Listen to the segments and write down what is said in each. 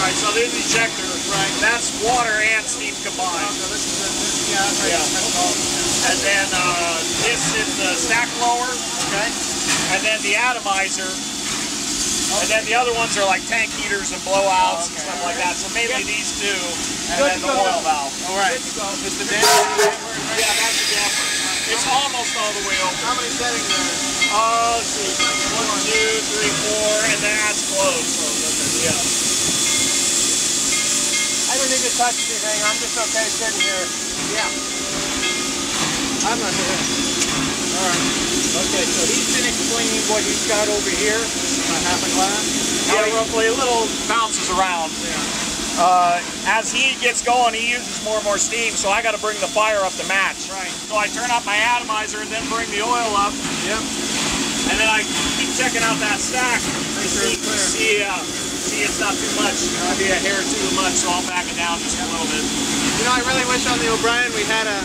Right, so the ejector, right, that's water and steam combined. So this is And then this is the stack blower. Okay. And then the atomizer. And then the other ones are like tank heaters and blowouts and stuff like that. So mainly these two, and then the oil valve. All right. Is the damper? Yeah, that's the damper. It's almost all the way over. How many settings are there? Let's see. 1, 2, 3, 4, and then that's closed. So yeah. I don't need to touch anything. I'm just okay sitting here. Yeah. I'm not doing it. All right. Okay, so he's been explaining what he's got over here. A half a glass. Yeah, roughly. A little bounces around. Yeah. As he gets going, he uses more and more steam, so I got to bring the fire up to match. Right. So I turn up my atomizer and then bring the oil up. Yep. And then I keep checking out that stack to see it's not too much. Maybe a hair too much, so I'll back it down just a little bit. You know, I really wish on the O'Brien we had a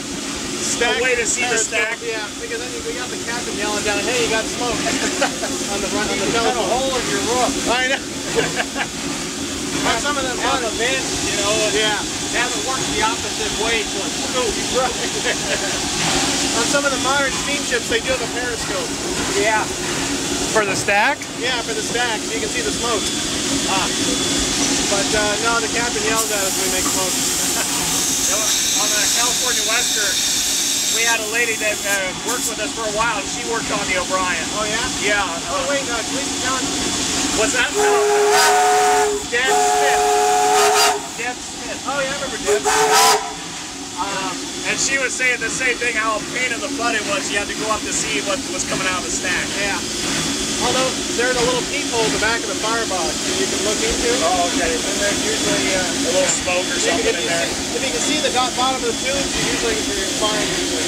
stack. A way to see the stack. Yeah, because then we got the captain yelling down, "Hey, you got smoke!" on the front of the telephone. Got a hole in your roof. I know. On some of them, on the vent, you know. Yeah. Have it work the opposite way, so it's scoop. Right. On some of the modern steamships, they do have a periscope. Yeah. For the stack? Yeah, for the stack, so you can see the smoke. But no, the captain yells at us when we make smoke. On the California Western, we had a lady that worked with us for a while. She worked on the O'Brien. Oh yeah? Yeah. Oh wait, Cleveland Johnson. What's that? Deb Smith. Deb Smith. Oh yeah, I remember Deb. And she was saying the same thing, how a pain in the butt it was. You had to go up to see what was coming out of the stack. Yeah. Although there's a little peephole in the back of the firebox that you can look into. Oh, okay. And there's usually a little smoke or something in there. If you can see the bottom of the tubes, you're fine usually.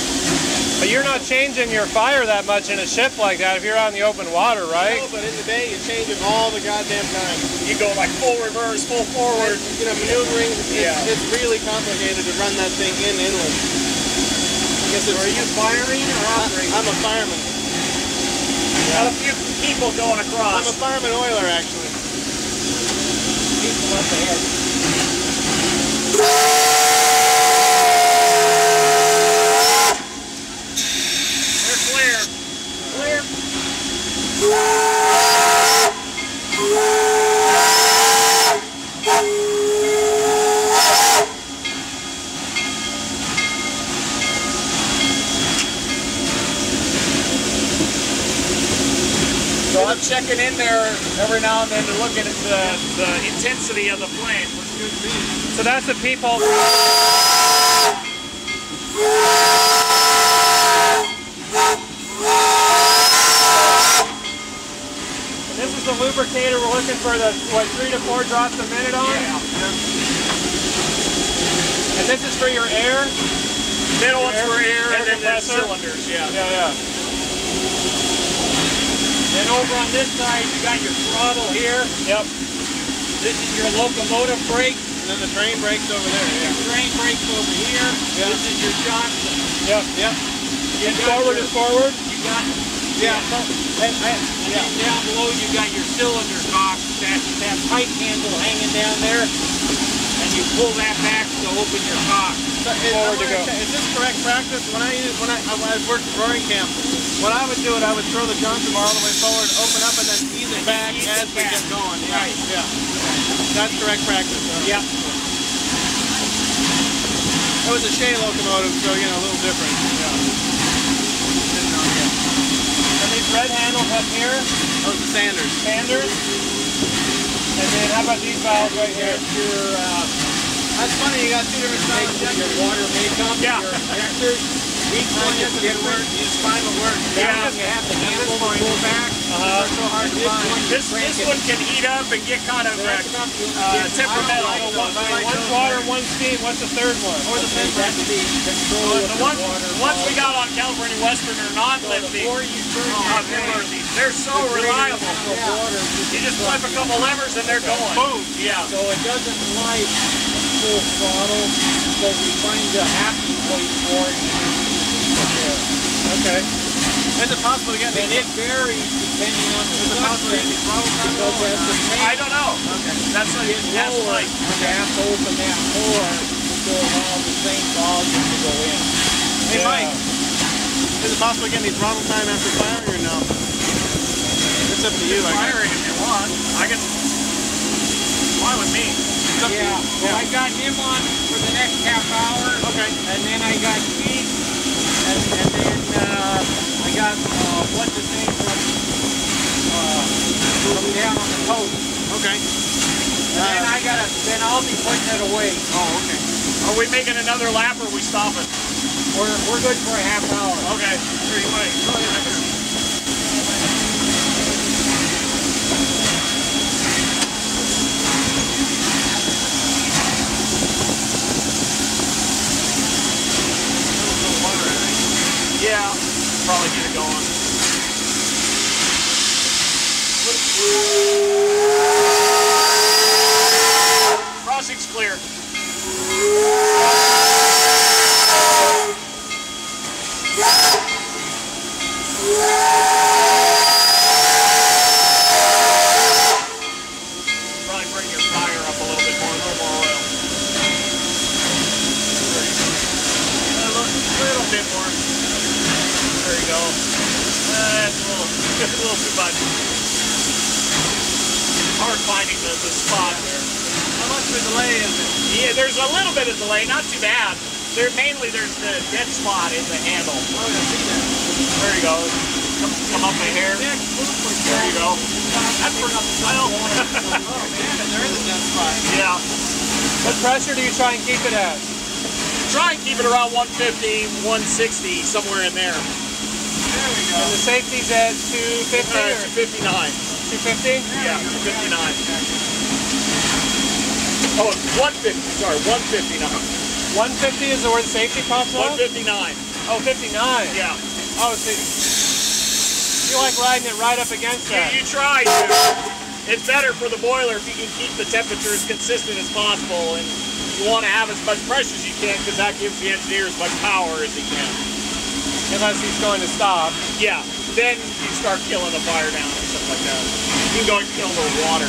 But you're not changing your fire that much in a ship like that if you're out in the open water, right? No, but in the bay you change it all the goddamn time. You go like full reverse, full forward. And, you know, maneuvering, it's really complicated to run that thing inland. Are you firing or operating? I'm a fireman. Got a few people going across. I'm a fireman oiler, actually. People up ahead. They're clear. Clear. So I'm checking in there every now and then to look at the intensity of the flame. So that's the peephole. And this is the lubricator we're looking for the, what, 3 to 4 drops a minute on? Yeah. And this is for your air? Middle one's for air and then the compressor? cylinders, yeah. Yeah. Then over on this side, you got your throttle here. Yep. This is your locomotive brake. And then the train brakes over there. Your train brakes over here. Yeah. This is your Johnson. Yep. You And got forward your- is forward? You got Yeah. and then down below you got your cylinder cock, that pipe handle hanging down there, and you pull that back to open your cock. So, Forward to go. Is this correct practice? When I worked at Roaring Camp, when I would do it, I would throw the Johnson bar all the way forward, open up, and then ease it back as we get going. Yeah. Right. Yeah. That's correct practice. Yep. It was a Shea locomotive, so you know, a little different. Yeah. And these red handles up here? Those are Sanders. Sanders. And then how about these valves right here? That's funny, you got two different styles. Your water makeup, Yeah. your injectors, each one is different. Each time it works. Yeah. You have the handle to pull back. They're so hard to find. This one can heat up and get kind of temperamental. One's water, one's steam. What's the third one? Or the same That's the control of The the ones water. we got on California Western are non-lifting. Before you turn that back, They're so reliable. You just flip a couple levers and they're going. Boom. Yeah. so it doesn't like full throttle, so we find a happy place for it. Okay. Is it possible to get And it varies depending on the substrate. Because as the I paint don't know. okay. That's what gets that's lower, like. you have to open that more to allow the same volume to go in. Hey Mike, is it possible to get any throttle time after firing or no? It's up to you. Firing if you want. I can. Fine with me. It's up to Yeah, you. well, I got him on for the next half hour. Okay. And then I got Keith. And then I got, what's his name from down on the coast. Okay. And then then I'll be putting it away. Oh, okay. Are we making another lap or are we stopping? We're good for a half hour. Okay. Here you wait. Go ahead, have a seat. Yeah, probably get it going. Crossing's clear. Probably bring your fire up a little bit more, a little more oil. A little bit more. There you go. That's a little too much. Hard finding the spot there. How much of a delay is it? Yeah, there's a little bit of delay, not too bad. Mainly there's the dead spot in the handle. Oh, yeah, I see that. There you go. Come up my hair. There you go. That's pretty well. Oh man, and there is a dead spot. Yeah. What pressure do you try and keep it at? Try and keep it around 150, 160, somewhere in there. There we go. And the safety's at 250 or 259. 250? Yeah, 259. Oh, 150. Sorry, 159. 150 is where the safety pops up? 159. Oh, 59. Yeah. Oh, so you like riding it right up against that? You try to. It's better for the boiler if you can keep the temperature as consistent as possible, and you want to have as much pressure as you can because that gives the engineer as much power as he can. Unless he's going to stop. Yeah, then you start killing the fire down and stuff like that. You can go and kill the water.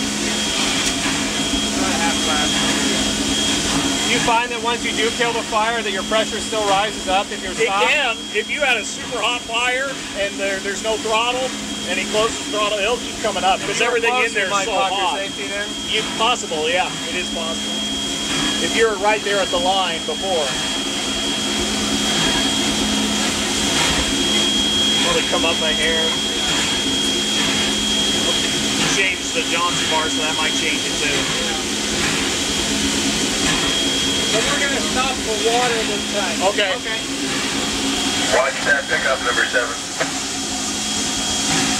Do you find that once you do kill the fire that your pressure still rises up if you're It stopped? can. If you had a super hot fire and there's no throttle, and he closes the throttle, he'll keep coming up because everything in there is so hot. Safety then? Possible, yeah, it is possible. If you're right there at the line before. Probably come up a hair. Change the Johnson bar, so that might change it too. So we're going to stop for water this time. Okay. Watch that pickup number 7.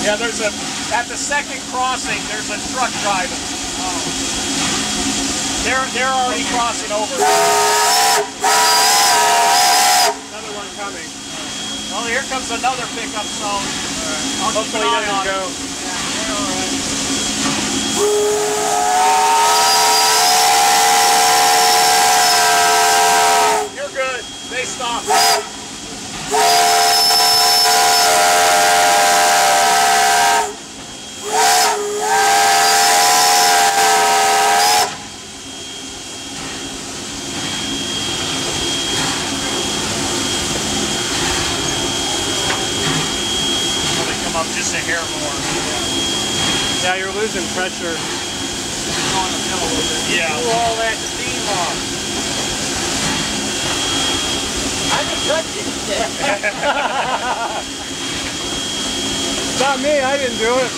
Yeah, at the second crossing, there's a truck driving. They're already crossing over. Another one coming. Well, here comes another pickup, so I'll keep Hopefully an he eye on doesn't it. go. Yeah, all right. You're good. They stopped. Probably come up just a hair more. Yeah, you're losing pressure. Going uphill a little bit. Yeah. Pull all that steam off. I didn't touch it. Not me, I didn't do it.